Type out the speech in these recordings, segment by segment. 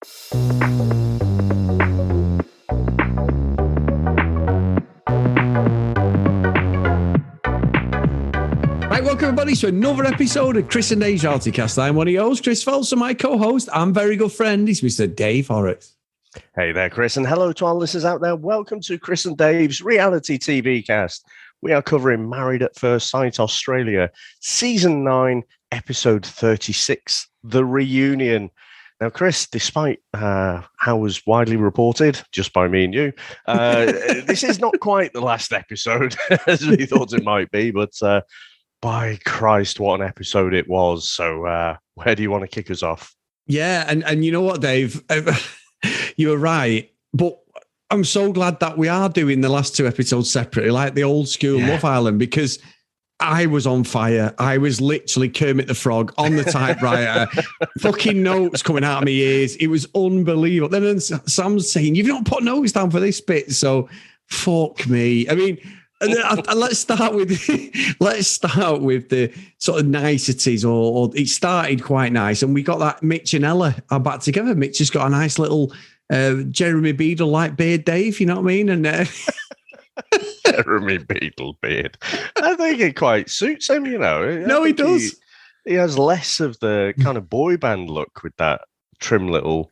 Right, welcome everybody to another episode of Chris and Dave's Reality Cast. I'm one of your hosts, Chris Phelps, and my co-host and very good friend is Mr. Dave Horrocks. Hey there, Chris, and hello to our listeners out there. Welcome to Chris and Dave's Reality TV Cast. We are covering Married at First Sight Australia, Season 9, Episode 36, The Reunion. Now, Chris, despite how was widely reported, just by me and you, this is not quite the last episode as we thought it might be, but by Christ, what an episode it was. So where do you want to kick us off? Yeah, and you know what, Dave? You were right, but I'm so glad that we are doing the last two episodes separately, like the old school Love Island, because I was on fire. I was literally Kermit the Frog on the typewriter, fucking notes coming out of my ears. It was unbelievable. Then Sam's saying, "You've not put notes down for this bit," so fuck me. I mean, let's start with the sort of niceties, or it started quite nice, and we got that Mitch and Ella are back together. Mitch has got a nice little Jeremy Beadle like beard, Dave. You know what I mean? And Jeremy Beadle beard. I think it quite suits him. You know. No, he does. He has less of the kind of boy band look with that trim little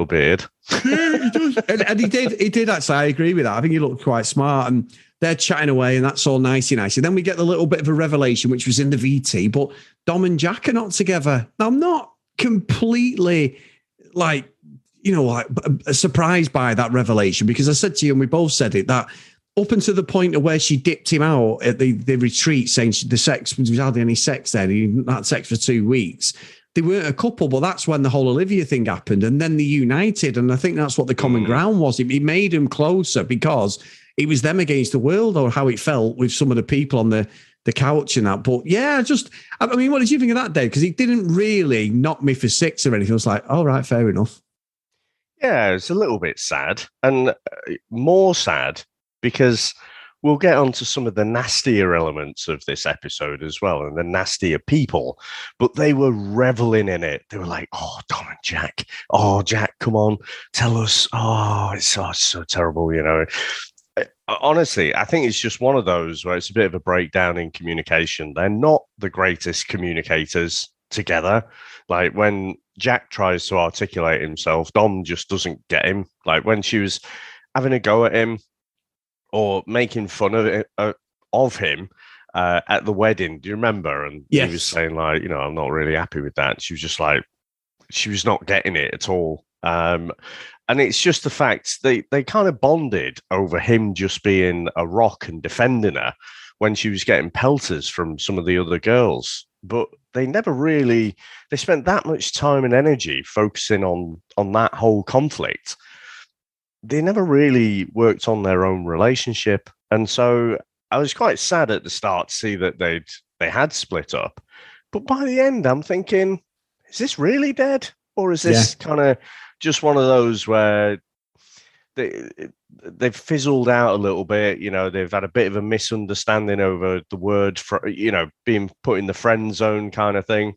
beard. Yeah, he does. And he did actually. I agree with that. I think he looked quite smart, and they're chatting away, and that's all nicey. And then we get the little bit of a revelation, which was in the VT, but Dom and Jack are not together. Now, I'm not completely surprised by that revelation, because I said to you, and we both said it, that up until the point of where she dipped him out at the retreat, saying there was hardly any sex then, he hadn't had sex for 2 weeks. They weren't a couple, but that's when the whole Olivia thing happened, and then they united, and I think that's what the common ground was. It made them closer because it was them against the world, or how it felt with some of the people on the couch and that. But yeah, I mean, what did you think of that, Dave? Because it didn't really knock me for six or anything. I was like, all right, fair enough. Yeah, it's a little bit sad, and more sad because we'll get onto some of the nastier elements of this episode as well, and the nastier people, but they were reveling in it. They were like, oh, Dom and Jack. Oh, Jack, come on, tell us. Oh, it's so terrible, you know. Honestly, I think it's just one of those where it's a bit of a breakdown in communication. They're not the greatest communicators together. Like when Jack tries to articulate himself, Dom just doesn't get him. Like when she was having a go at him or making fun of him at the wedding, do you remember? And He was saying like, I'm not really happy with that. She was just like, she was not getting it at all. And it's just the fact they kind of bonded over him just being a rock and defending her when she was getting pelters from some of the other girls. But they never really, they spent that much time and energy focusing on that whole conflict. They never really worked on their own relationship. And so I was quite sad at the start to see that they had split up. But by the end, I'm thinking, is this really dead? Or is this kind of just one of those where they've fizzled out a little bit? They've had a bit of a misunderstanding over the word for, being put in the friend zone kind of thing.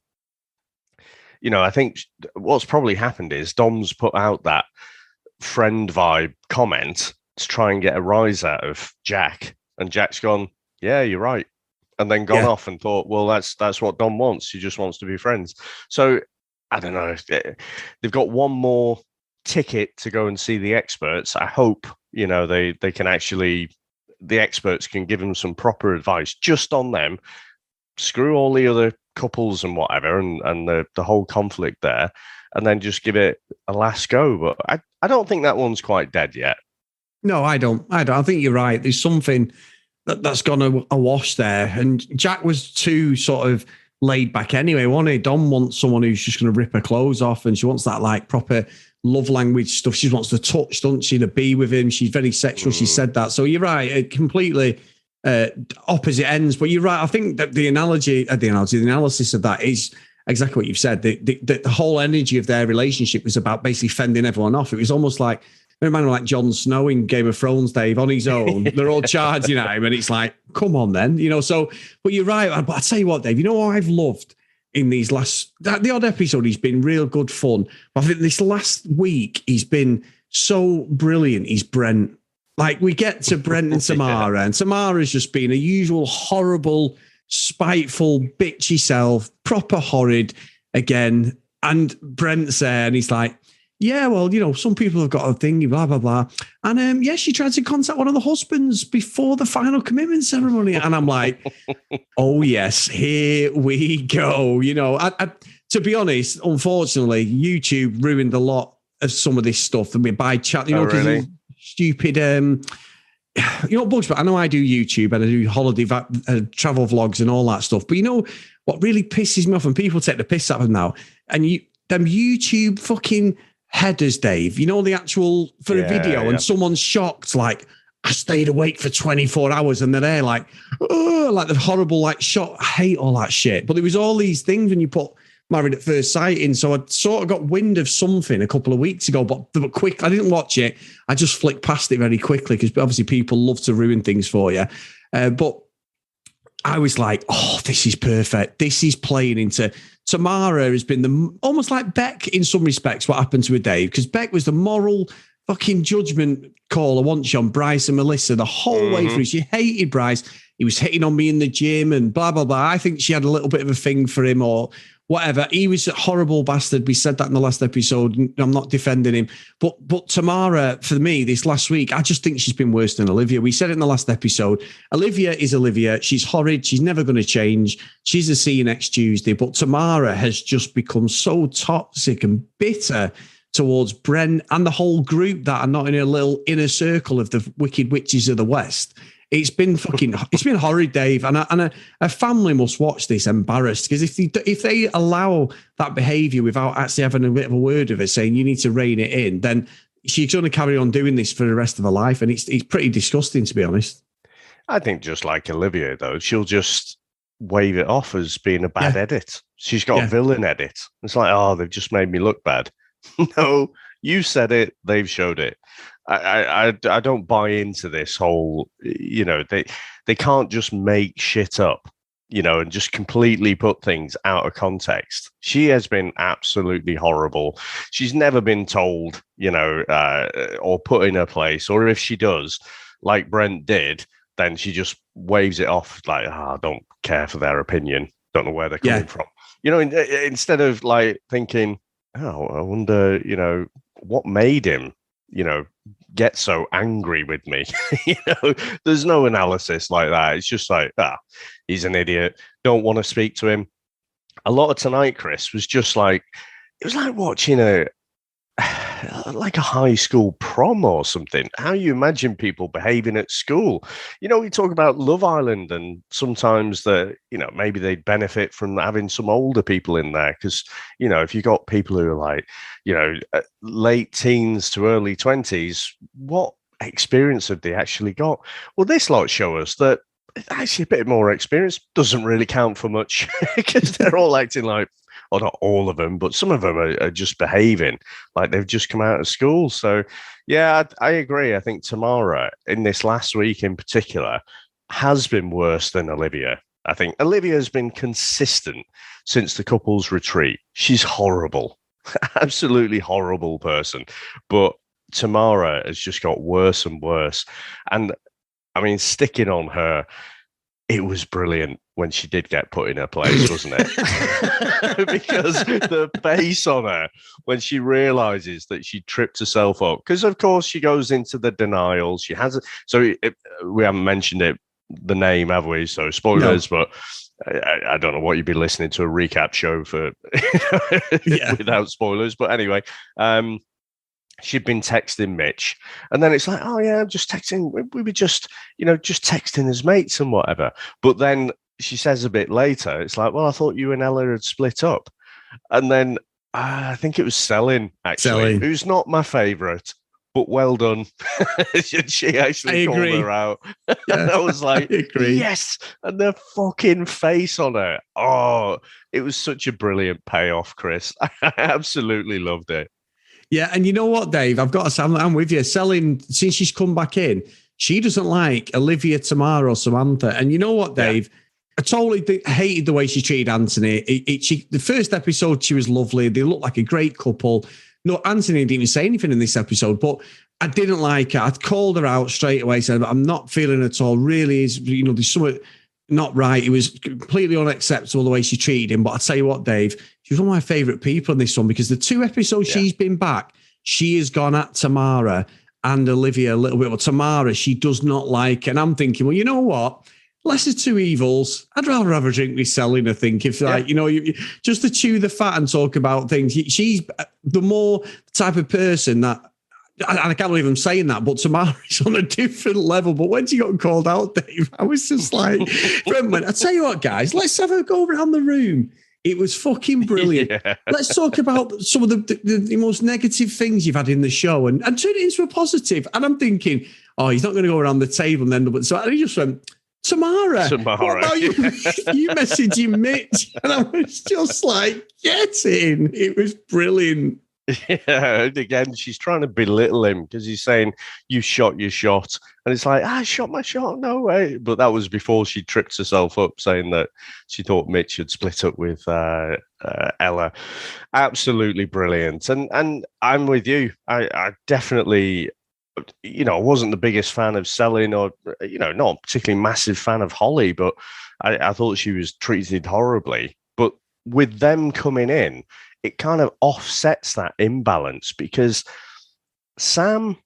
I think what's probably happened is Dom's put out that friend vibe comment to try and get a rise out of Jack, and Jack's gone, yeah, you're right, and then gone off and thought, well, that's what Dom wants. She just wants to be friends. So I don't know. They've got one more ticket to go and see the experts. I hope, they can actually, the experts can give them some proper advice just on them. Screw all the other couples and whatever, and the whole conflict there, and then just give it a last go. But I don't think that one's quite dead yet. No, I don't. I think you're right. There's something that's gone awash there. And Jack was too sort of laid back anyway, wasn't he? Dom wants someone who's just going to rip her clothes off, and she wants that like proper love language stuff. She wants to touch, doesn't she, to be with him. She's very sexual. She said that. So you're right. It completely opposite ends. But you're right. I think that the analysis of that is exactly what you've said. The whole energy of their relationship was about basically fending everyone off. It was almost like, I remember like Jon Snow in Game of Thrones, Dave, on his own. They're all charging at him, and it's like, come on then, So, but you're right. But I tell you what, Dave, what I've loved in these the odd episode, he's been real good fun. But I think this last week, he's been so brilliant. He's Brent. Like, we get to Brent and Tamara, and Tamara's just been a usual horrible, spiteful, bitchy self, proper horrid again. And Brent's there, and he's like, yeah, well, you know, some people have got a thing, blah, blah, blah. And she tried to contact one of the husbands before the final commitment ceremony. And I'm like, oh, yes, here we go. You know, to be honest, unfortunately, YouTube ruined a lot of some of this stuff. And by chat, you know, because really? Stupid, you know what bugs me? I know I do YouTube and I do holiday travel vlogs and all that stuff. But you know what really pisses me off? And people take the piss out of them now. And them YouTube fucking headers, Dave, you know, the actual for a video, and someone's shocked, like, I stayed awake for 24 hours, and they're there like, oh, like the horrible, like, shot. I hate all that shit. But there was all these things when you put Married at First Sight in. So I sort of got wind of something a couple of weeks ago, but quick, I didn't watch it. I just flicked past it very quickly because obviously people love to ruin things for you. But I was like, oh, this is perfect. This is playing into Tamara has been almost like Beck in some respects, what happened to her, Dave, because Beck was the moral fucking judgment caller once on Bryce and Melissa the whole way through. She hated Bryce. He was hitting on me in the gym and blah, blah, blah. I think she had a little bit of a thing for him or whatever. He was a horrible bastard. We said that in the last episode. I'm not defending him. But Tamara, for me, this last week, I just think she's been worse than Olivia. We said it in the last episode. Olivia is Olivia. She's horrid. She's never going to change. She's a see you next Tuesday. But Tamara has just become so toxic and bitter towards Brent and the whole group that are not in a little inner circle of the wicked witches of the West. It's been horrid, Dave. And a family must watch this embarrassed, because if they allow that behaviour without actually having a bit of a word of it, saying you need to rein it in, then she's going to carry on doing this for the rest of her life. And it's pretty disgusting, to be honest. I think just like Olivia, though, she'll just wave it off as being a bad edit. She's got a villain edit. It's like, oh, they've just made me look bad. No, you said it. They've showed it. I don't buy into this whole, you know, they can't just make shit up, you know, and just completely put things out of context. She has been absolutely horrible. She's never been told, you know, or put in her place, or if she does, like Brent did, then she just waves it off like, I don't care for their opinion. Don't know where they're coming from. You know, instead of like thinking, oh, I wonder, you know, what made him, you know, get so angry with me. You know, there's no analysis like that. It's just like, he's an idiot. Don't want to speak to him. A lot of tonight, Chris, was just like, it was like watching a high school prom or something. How you imagine people behaving at school. You know, we talk about Love Island, and sometimes that, you know, maybe they'd benefit from having some older people in there, because, you know, if you got people who are like, you know, late teens to early 20s, what experience have they actually got? Well, this lot show us that actually a bit more experience doesn't really count for much, because they're all acting like, or not all of them, but some of them are just behaving like they've just come out of school. So, yeah, I agree. I think Tamara, in this last week in particular, has been worse than Olivia. I think Olivia has been consistent since the couple's retreat. She's horrible, absolutely horrible person. But Tamara has just got worse and worse. And, I mean, sticking on her, it was brilliant when she did get put in her place, wasn't it? Because the face on her when she realizes that she tripped herself up, because of course she goes into the denial. She has we haven't mentioned it, the name, have we? So spoilers, no. But I don't know what you'd be listening to a recap show for without spoilers. But anyway, she'd been texting Mitch, and then it's like, oh yeah, I'm just texting. We were just, you know, just texting as mates and whatever. But then she says a bit later, it's like, well, I thought you and Ella had split up. And then I think it was Selin, actually, who's not my favourite, but well done. She actually called her out. Yeah. And I was like, yes. And the fucking face on her. Oh, it was such a brilliant payoff, Chris. I absolutely loved it. Yeah, and you know what, Dave? I've got to say, I'm with you. Selin, since she's come back in, she doesn't like Olivia, Tamara, or Samantha. And you know what, Dave? I totally hated the way she treated Anthony. The first episode, she was lovely. They looked like a great couple. No, Anthony didn't even say anything in this episode, but I didn't like her. I called her out straight away, said, I'm not feeling it at all. Really is, there's something not right. It was completely unacceptable the way she treated him. But I'll tell you what, Dave, she was one of my favourite people in this one because the 2 episodes she's been back, she has gone at Tamara and Olivia a little bit. Well, Tamara, she does not like. And I'm thinking, well, you know what? Lesser 2 evils. I'd rather have a drink with Selling, I think, if just to chew the fat and talk about things. She's the more type of person that, I can't believe I'm saying that, but Tamara's on a different level. But when she got called out, Dave, I was just like, Brent went, I tell you what, guys, let's have a go around the room. It was fucking brilliant. Yeah. Let's talk about some of the most negative things you've had in the show and turn it into a positive. And I'm thinking, oh, he's not going to go around the table and end up. So he just went, Tamara. What about you messaging Mitch? And I was just like, get in. It was brilliant. Yeah, again, she's trying to belittle him because he's saying, you shot your shot. And it's like, I shot my shot. No way. But that was before she tripped herself up saying that she thought Mitch had split up with Ella. Absolutely brilliant. And I'm with you. I definitely... I wasn't the biggest fan of Selling or, not a particularly massive fan of Holly, but I thought she was treated horribly. But with them coming in, it kind of offsets that imbalance because Sam,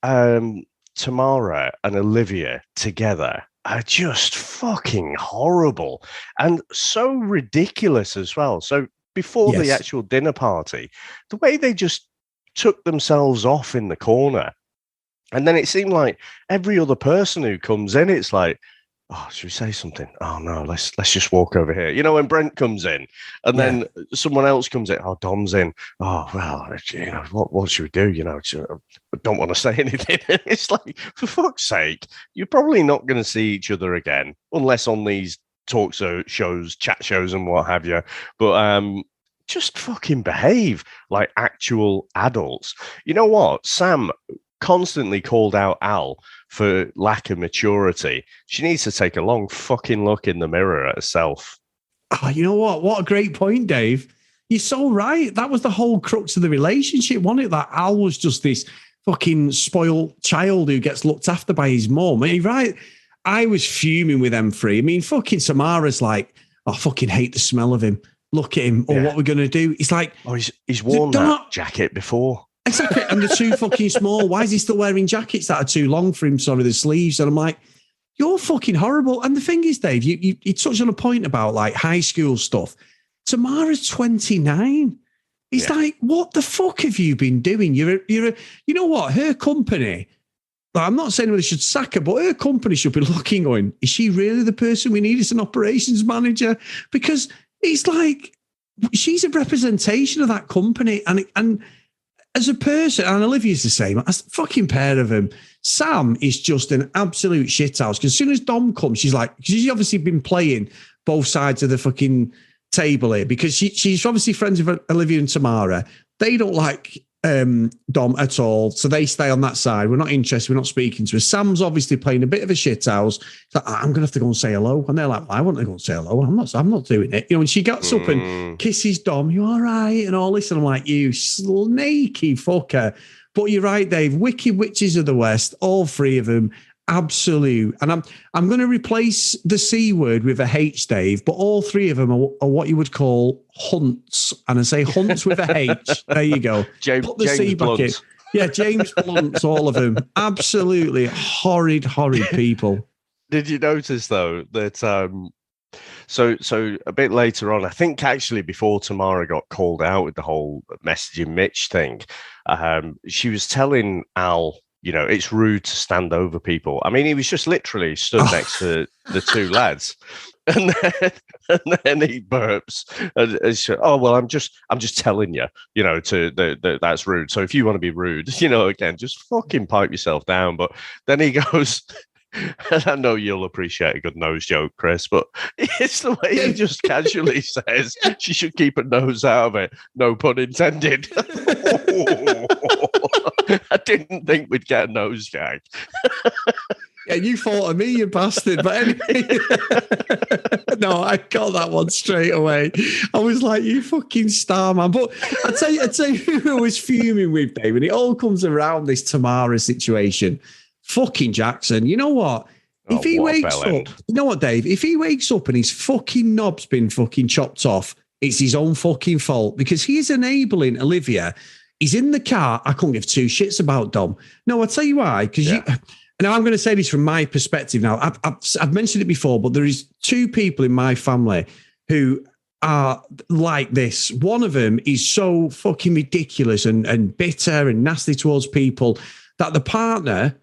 Tamara and Olivia together are just fucking horrible and so ridiculous as well. So before the actual dinner party, the way they just took themselves off in the corner. And then it seemed like every other person who comes in, it's like, oh, should we say something? Oh no, let's just walk over here. When Brent comes in and then someone else comes in, oh, Dom's in. Oh, well, what should we do? I don't want to say anything. It's like, for fuck's sake, you're probably not going to see each other again, unless on these talk shows, chat shows and what have you. But just fucking behave like actual adults. You know what? Sam constantly called out Al for lack of maturity. She needs to take a long fucking look in the mirror at herself. Oh, you know what? What a great point, Dave. You're so right. That was the whole crux of the relationship, wasn't it? That Al was just this fucking spoiled child who gets looked after by his mum. You're right. I was fuming with M3. I mean, fucking Tamara's like, I fucking hate the smell of him. Look at him, or what we're going to do. It's like... Oh, he's worn that jacket before. Exactly, and they're too fucking small. Why is he still wearing jackets that are too long for him, the sleeves? And I'm like, you're fucking horrible. And the thing is, Dave, you touched on a point about like high school stuff. Tamara's 29. It's like, what the fuck have you been doing? You're you know what? Her company... I'm not saying we should sack her, but her company should be looking going, is she really the person we need as an operations manager? Because it's like, she's a representation of that company. And as a person, and Olivia's the same, as a fucking pair of them, Sam is just an absolute shithouse. Because as soon as Dom comes, she's like, she's obviously been playing both sides of the fucking table here because she's obviously friends with Olivia and Tamara. They don't like Dom at all, so they stay on that side. We're not interested, we're not speaking to her. Sam's obviously playing a bit of a shithouse. Like, I'm gonna have to go and say hello, and they're like, well, I want to go and say hello. I'm not doing it. And she gets up and kisses Dom, you all right, and all this, and I'm like, you snaky fucker. But you're right, Dave, wicked witches of the West, all 3 of them, absolute. And I'm going to replace the C word with a H, Dave, but all 3 of them are what you would call hunts. And I say hunts with a H. There you go. Put the James C back in. Yeah, James Blunts, all of them. Absolutely horrid people. Did you notice, though, that so a bit later on, I think actually before Tamara got called out with the whole messaging Mitch thing, she was telling Al, it's rude to stand over people. I mean, he was just literally stood next to the 2 lads, and then he burps and she, oh well, I'm just telling you, that's rude. So if you want to be rude, again, just fucking pipe yourself down. But then he goes, and I know you'll appreciate a good nose joke, Chris, but it's the way he just casually says she should keep her nose out of it. No pun intended. I didn't think we'd get a nose gag. And you thought of me, you bastard. But anyway, no, I got that one straight away. I was like, you fucking star, man. But I tell you who I was fuming with, Dave, when it all comes around this Tamara situation. Fucking Jackson. You know what? If he wakes up, you know what, Dave? If he wakes up and his fucking knob's been fucking chopped off, it's his own fucking fault because he's enabling Olivia. He's in the car. I couldn't give two shits about Dom. No, I'll tell you why. Because now I'm going to say this from my perspective. Now I've mentioned it before, but there is two people in my family who are like this. One of them is so fucking ridiculous and bitter and nasty towards people that the partner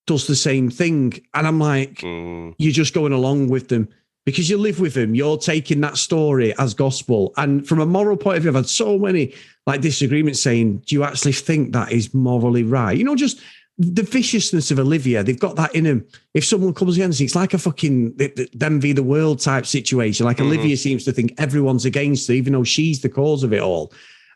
does the same thing. And I'm like, you're just going along with them because you live with them. You're taking that story as gospel. And from a moral point of view, I've had so many like disagreements saying, do you actually think that is morally right? You know, just the viciousness of Olivia. They've got that in them. If someone comes against it, it's like a fucking them v the world type situation. Like Olivia seems to think everyone's against her, even though she's the cause of it all.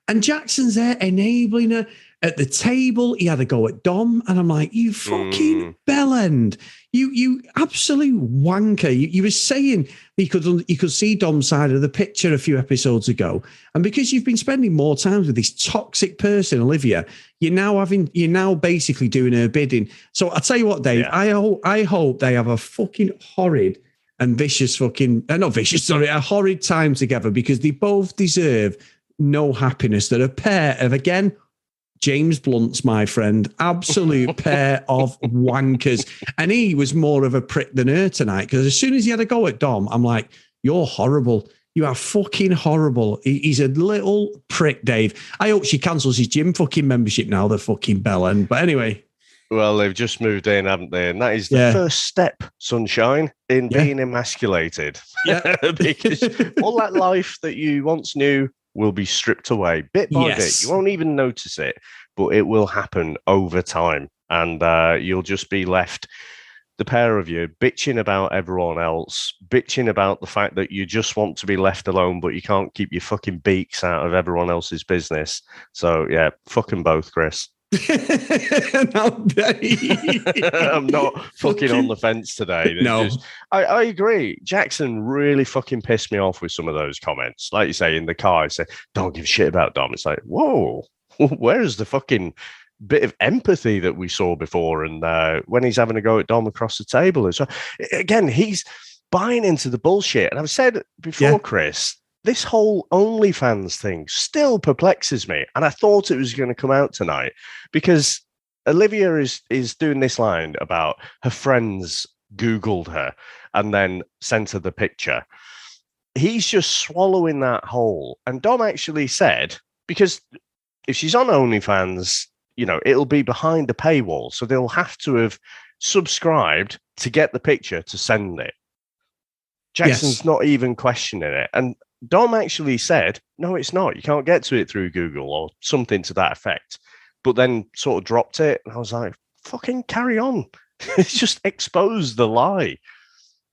And Jackson's there enabling her. At the table, he had a go at Dom, and I'm like, you fucking bellend. You absolute wanker. You were saying you could see Dom's side of the picture a few episodes ago. And because you've been spending more time with this toxic person, Olivia, you're now basically doing her bidding. So I'll tell you what, Dave, I hope they have a fucking horrid and vicious fucking, a horrid time together because they both deserve no happiness. They're a pair of, again, James Blunt's my friend, absolute pair of wankers. And he was more of a prick than her tonight because as soon as he had a go at Dom, I'm like, you're horrible. You are fucking horrible. He's a little prick, Dave. I hope she cancels his gym fucking membership now, the fucking bellend. But anyway. Well, they've just moved in, haven't they? And that is the first step, Sunshine, in being emasculated. Yeah. Because all that life that you once knew will be stripped away bit by bit. You won't even notice it, but it will happen over time. And you'll just be left, the pair of you, bitching about everyone else, bitching about the fact that you just want to be left alone, but you can't keep your fucking beaks out of everyone else's business. So, yeah, fuck them both, Chris. I'm not fucking on the fence today. No, I agree. Jackson really fucking pissed me off with some of those comments. Like you say, in the car, I said, don't give a shit about Dom. It's like, whoa, where's the fucking bit of empathy that we saw before? And when he's having a go at Dom across the table. So again, he's buying into the bullshit. And I've said before, Chris, this whole OnlyFans thing still perplexes me. And I thought it was going to come out tonight because Olivia is doing this line about her friends Googled her and then sent her the picture. He's just swallowing that whole. And Dom actually said, because if she's on OnlyFans, you know, it'll be behind a paywall. So they'll have to have subscribed to get the picture to send it. Jackson's not even questioning it. And Dom actually said, no, it's not. You can't get to it through Google or something to that effect. But then sort of dropped it. And I was like, fucking carry on. It's just exposed the lie.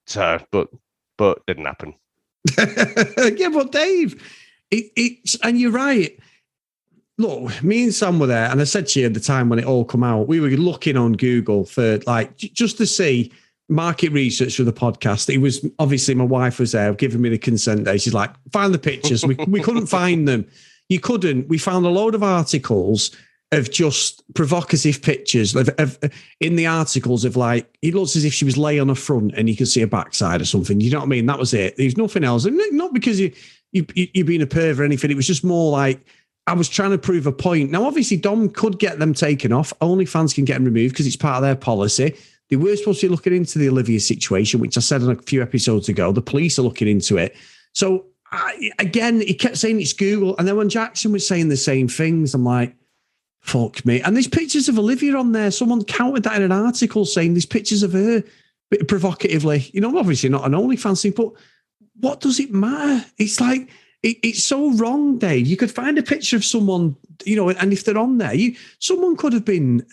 So, but didn't happen. Yeah, but Dave, it's and you're right. Look, me and Sam were there, and I said to you at the time when it all come out, we were looking on Google for like just to see market research for the podcast. It was obviously my wife was there giving me the consent day. She's like, find the pictures. We couldn't find them. You couldn't. We found a load of articles of just provocative pictures of in the articles of like, it looks as if she was lay on her front and you could see her backside or something. You know what I mean? That was it. There's nothing else. And not because you're being a perv or anything. It was just more like, I was trying to prove a point. Now, obviously, Dom could get them taken off. OnlyFans can get them removed because it's part of their policy. They were supposed to be looking into the Olivia situation, which I said on a few episodes ago. The police are looking into it. So, again, he kept saying it's Google. And then when Jackson was saying the same things, I'm like, fuck me. And there's pictures of Olivia on there. Someone counted that in an article saying there's pictures of her provocatively. You know, obviously not an OnlyFans thing, but what does it matter? It's like, it's so wrong, Dave. You could find a picture of someone, you know, and if they're on there, someone could have been,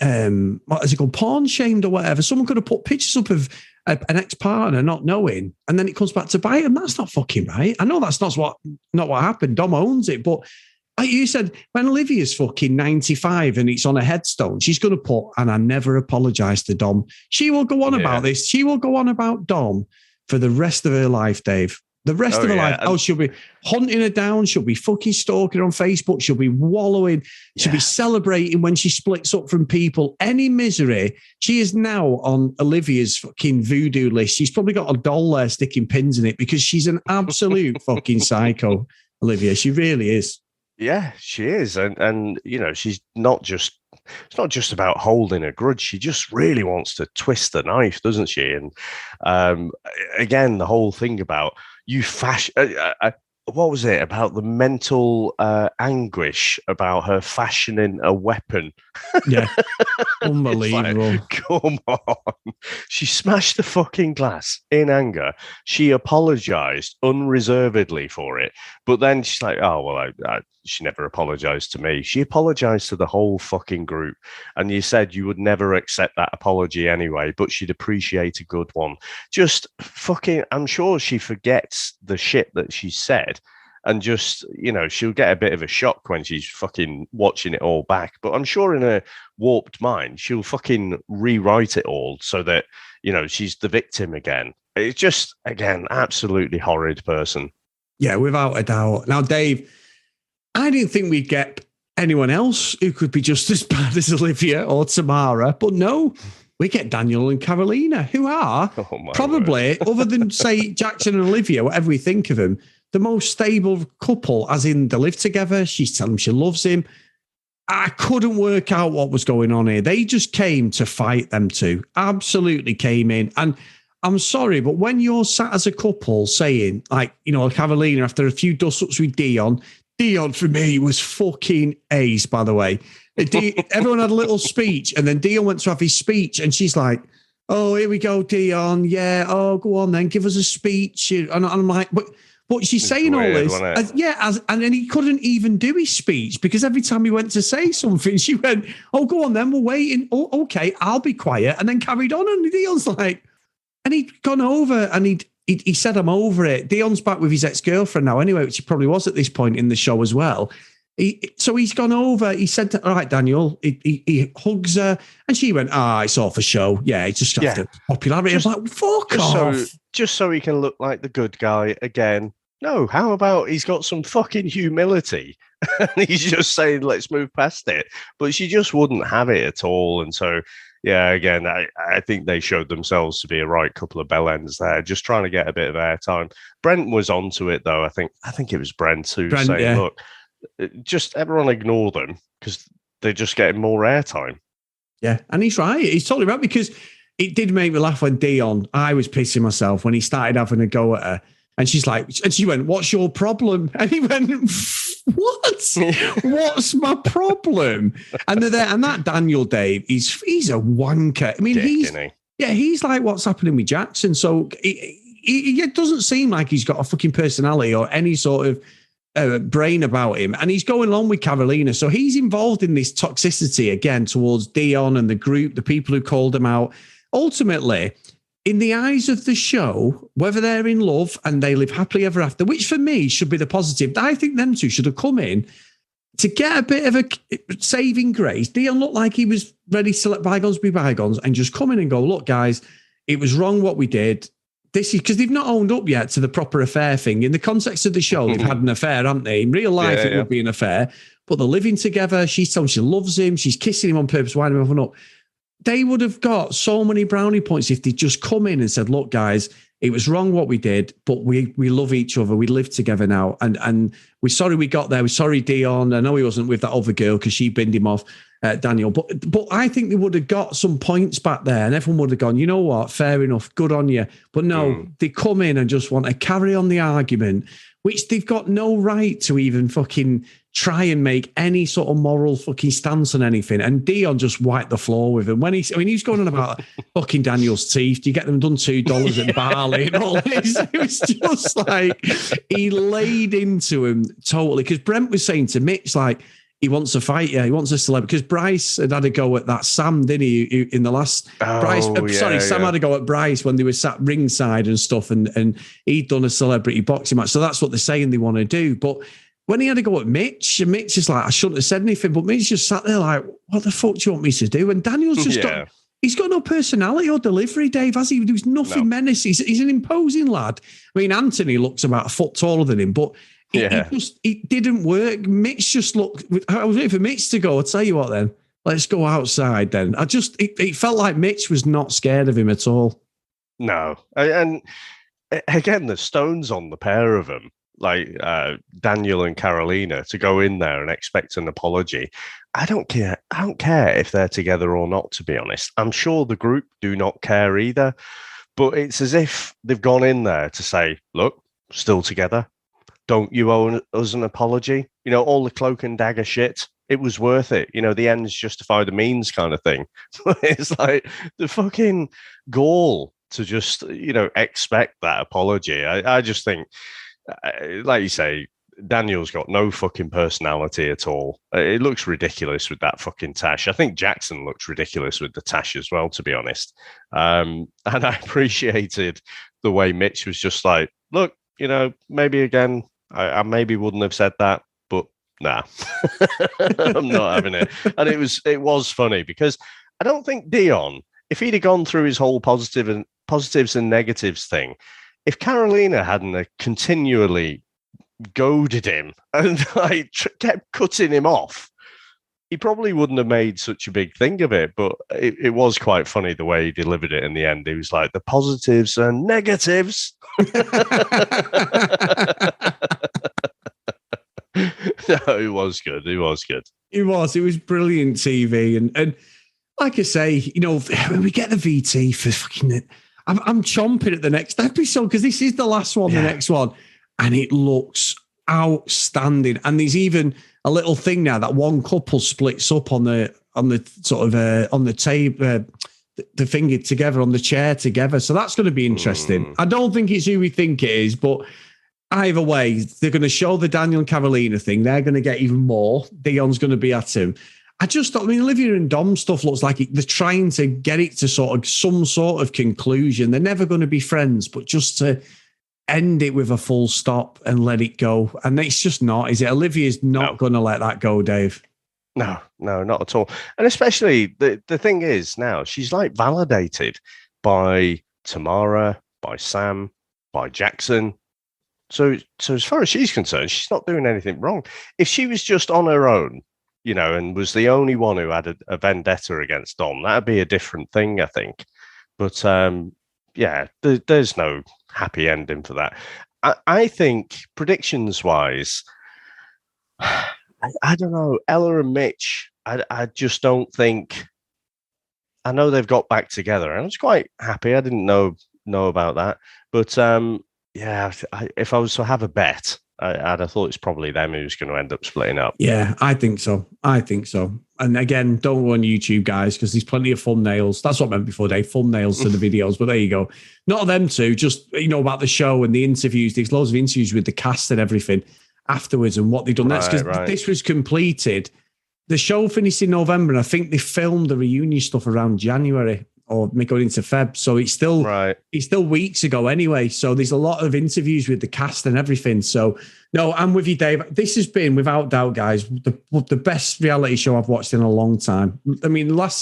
what is it called, porn shamed or whatever. Someone could have put pictures up of an ex-partner not knowing, and then it comes back to bite them. That's not fucking right. I know that's not what happened. Dom owns it, but Like you said, when Olivia's fucking 95 and it's on a headstone, she's going to put, and I never apologise to Dom. She will go on about this. She will go on about Dom for the rest of her life, Dave. The rest of her life. Oh, she'll be hunting her down. She'll be fucking stalking her on Facebook. She'll be wallowing. She'll be celebrating when she splits up from people. Any misery. She is now on Olivia's fucking voodoo list. She's probably got a doll there sticking pins in it because she's an absolute fucking psycho, Olivia. She really is. Yeah, she is. And you know, she's not just, it's not just about holding a grudge. She just really wants to twist the knife, doesn't she? And again, the whole thing about you fashion. What was it about the mental anguish about her fashioning a weapon? Yeah, unbelievable. Like, come on. She smashed the fucking glass in anger. She apologized unreservedly for it. But then she's like, oh, well, she never apologized to me. She apologized to the whole fucking group. And you said you would never accept that apology anyway, but she'd appreciate a good one. Just fucking, I'm sure she forgets the shit that she said. And just, you know, she'll get a bit of a shock when she's fucking watching it all back. But I'm sure in her warped mind, she'll fucking rewrite it all so that, you know, she's the victim again. It's just, again, absolutely horrid person. Yeah, without a doubt. Now, Dave, I didn't think we'd get anyone else who could be just as bad as Olivia or Tamara. But no, we get Daniel and Carolina, who are probably, other than, say, Jackson and Olivia, whatever we think of them, the most stable couple, as in they live together. She's telling him she loves him. I couldn't work out what was going on here. They just came to fight, them two. Absolutely came in. And I'm sorry, but when you're sat as a couple saying, like, you know, Carolina, after a few dust-ups with Dion for me was fucking ace, by the way. Everyone had a little speech, and then Dion went to have his speech, and she's like, oh, here we go, Dion. Yeah, oh, go on then, give us a speech. And I'm like, but she's saying all this. And then he couldn't even do his speech because every time he went to say something, she went, oh, go on then, we're waiting. Oh, okay, I'll be quiet. And then carried on. And Dion's like, and he'd gone over and he said, I'm over it. Dion's back with his ex-girlfriend now anyway, which he probably was at this point in the show as well. So he's gone over. He said, all right, Daniel, he hugs her. And she went, it's all for show. Yeah, it's just after popularity. I was like, fuck off. Just so he can look like the good guy again. No, how about he's got some fucking humility and he's just saying, let's move past it. But she just wouldn't have it at all. And so, yeah, again, I think they showed themselves to be a right couple of bellends there, just trying to get a bit of airtime. Brent was onto it, though. I think it was Brent who saying, look, just everyone ignore them because they're just getting more airtime. Yeah, and he's right. He's totally right, because it did make me laugh when Dion, I was pissing myself when he started having a go at her. And she's like, and she went, what's your problem? And he went, what? What's my problem? And they're there. And that Daniel, Dave, he's a wanker. I mean, he's like what's happening with Jackson. So it doesn't seem like he's got a fucking personality or any sort of brain about him. And he's going along with Carolina. So he's involved in this toxicity again towards Dion and the group, the people who called him out. Ultimately, in the eyes of the show, whether they're in love and they live happily ever after, which for me should be the positive, I think them two should have come in to get a bit of a saving grace. Dion looked like he was ready to let bygones be bygones and just come in and go, look, guys, it was wrong what we did. This is because they've not owned up yet to the proper affair thing. In the context of the show, they've had an affair, haven't they? In real life, it would be an affair, but they're living together. She's telling him she loves him. She's kissing him on purpose, winding him up. They would have got so many brownie points if they'd just come in and said, look, guys, it was wrong what we did, but we love each other. We live together now. And we're sorry we got there. We're sorry, Dion. I know he wasn't with that other girl because she binned him off, Daniel. But I think they would have got some points back there and everyone would have gone, you know what, fair enough, good on you. But no, they come in and just want to carry on the argument, which they've got no right to even fucking try and make any sort of moral fucking stance on anything. And Dion just wiped the floor with him. He was going on about fucking Daniel's teeth. Do you get them done $2 at Bali and all this? It was just like, he laid into him totally. Because Brent was saying to Mitch, like, he wants to fight, he wants a celebrity. Because Bryce had a go at that Sam, didn't he, in the last... Sam had a go at Bryce when they were sat ringside and stuff, and he'd done a celebrity boxing match. So that's what they're saying they want to do. But when he had to go at Mitch, and Mitch is like, I shouldn't have said anything, but Mitch just sat there like, what the fuck do you want me to do? And Daniel's just he's got no personality or delivery, Dave, has he? There's nothing menacing. He's an imposing lad. I mean, Anthony looks about a foot taller than him, but it didn't work. Mitch just looked, I was waiting for Mitch to go. I'll tell you what then, let's go outside then. It felt like Mitch was not scared of him at all. No. And again, the stones on the pair of them, like Daniel and Carolina, to go in there and expect an apology. I don't care if they're together or not, to be honest. I'm sure the group do not care either, but it's as if they've gone in there to say, look, still together. Don't you owe us an apology? You know, all the cloak and dagger shit, it was worth it. You know, the ends justify the means kind of thing. It's like the fucking gall to just, you know, expect that apology. I just think, like you say, Daniel's got no fucking personality at all. It looks ridiculous with that fucking tash. I think Jackson looks ridiculous with the tash as well, to be honest. And I appreciated the way Mitch was just like, look, you know, maybe again, I maybe wouldn't have said that, but nah, I'm not having it. And it was funny because I don't think Dion, if he'd have gone through his whole positives and negatives thing, if Carolina hadn't continually goaded him and like kept cutting him off, he probably wouldn't have made such a big thing of it. But it was quite funny the way he delivered it in the end. He was like, the positives and negatives. No, it was good. It was good. It was brilliant TV. And like I say, you know, when we get the VT for fucking, I'm chomping at the next episode because this is the last one, the next one. And it looks outstanding. And there's even a little thing now that one couple splits up on the sort of on the table, the finger together on the chair together. So that's going to be interesting. I don't think it's who we think it is, but either way, they're going to show the Daniel and Carolina thing. They're going to get even more. Dion's going to be at him. I mean, Olivia and Dom stuff looks like they're trying to get it to sort of some sort of conclusion. They're never going to be friends, but just to end it with a full stop and let it go. And it's just not, is it? Olivia's not going to let that go, Dave. No, not at all. And especially the thing is now she's like validated by Tamara, by Sam, by Jackson. So as far as she's concerned, she's not doing anything wrong. If she was just on her own, you know, and was the only one who had a vendetta against Dom, that'd be a different thing, I think. But there's no happy ending for that. I think predictions-wise, I don't know. Ella and Mitch, I just don't think. I know they've got back together, and I was quite happy. I didn't know about that, but if I was to have a bet, I'd have thought it's probably them who's going to end up splitting up. Yeah, I think so. And again, don't go on YouTube, guys, because there's plenty of thumbnails. That's what I meant before, Dave. Thumbnails to the videos. But there you go. Not them two, just, you know, about the show and the interviews. There's loads of interviews with the cast and everything afterwards and what they've done. That's because this was completed. The show finished in November, and I think they filmed the reunion stuff around January or going into Feb. So it's still weeks ago anyway. So there's a lot of interviews with the cast and everything. So no, I'm with you, Dave. This has been, without doubt, guys, the best reality show I've watched in a long time. I mean, the last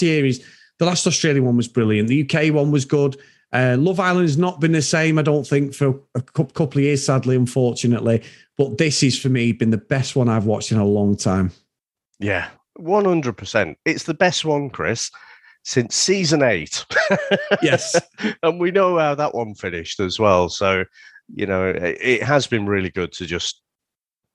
Australian one was brilliant. The UK one was good. Love Island has not been the same, I don't think, for a couple of years, sadly, unfortunately. But this is, for me, been the best one I've watched in a long time. Yeah, 100%. It's the best one, Chris, since season 8. Yes. And we know how that one finished as well. So, you know, it has been really good to just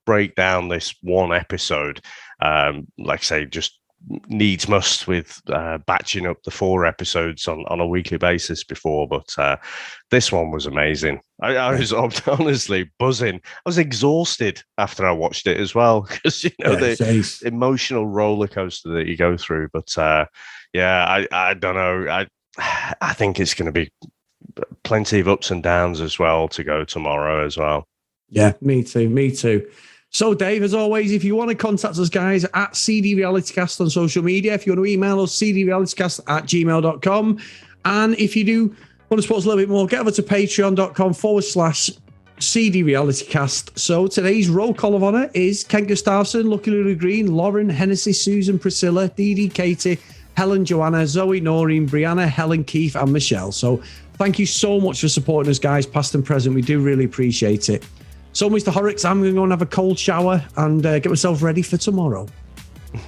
break down this one episode. Like I say, just needs must with batching up the 4 episodes on a weekly basis before. But this one was amazing. I was honestly buzzing. I was exhausted after I watched it as well, because, you know, the emotional roller coaster that you go through. But I don't know. I think it's going to be plenty of ups and downs as well to go tomorrow as well. Yeah, me too. So, Dave, as always, if you want to contact us, guys, at CD Realitycast on social media, if you want to email us, cdrealitycast@gmail.com. And if you do want to support us a little bit more, get over to patreon.com/, CD Reality Cast. So today's roll call of honour is Ken Gustafsson, Lucky Lulu Green, Lauren, Hennessy, Susan, Priscilla, Dee Dee, Katie, Helen, Joanna, Zoe, Noreen, Brianna, Helen, Keith, and Michelle. So thank you so much for supporting us, guys, past and present. We do really appreciate it. So, Mr. Horrocks, I'm going to go and have a cold shower and get myself ready for tomorrow.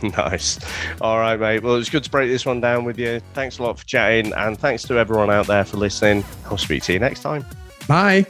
Nice. All right, mate. Well, it's good to break this one down with you. Thanks a lot for chatting, and thanks to everyone out there for listening. I'll speak to you next time. Bye.